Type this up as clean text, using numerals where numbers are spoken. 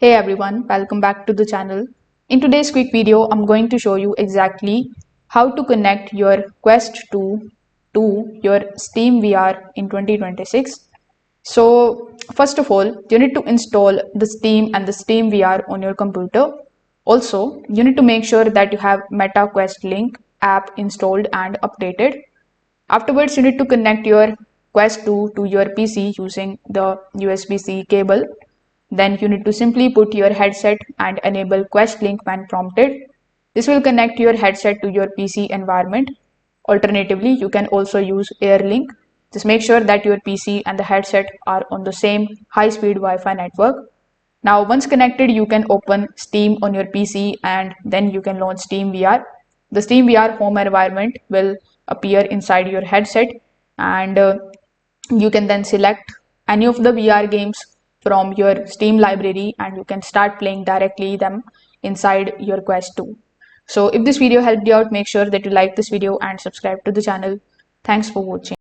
Hey everyone, welcome back to the channel. In today's quick video, I'm going to show you exactly how to connect your Quest 2 to your SteamVR in 2026. So first of all, you need to install the Steam and the SteamVR on your computer. Also, you need to make sure that you have Meta Quest Link app installed and updated. Afterwards, you need to connect your Quest 2 to your PC using the USB-C cable. Then you need to simply put your headset and enable Quest link when prompted. This will connect your headset to your PC environment. Alternatively, you can also use AirLink. Just make sure that your PC and the headset are on the same high-speed Wi-Fi network. Now, once connected, you can open Steam on your PC and then you can launch SteamVR. The SteamVR home environment will appear inside your headset and you can then select any of the VR games from your Steam library and you can start playing directly them inside your Quest 2. So if this video helped you out, make sure that you like this video and subscribe to the channel. Thanks for watching.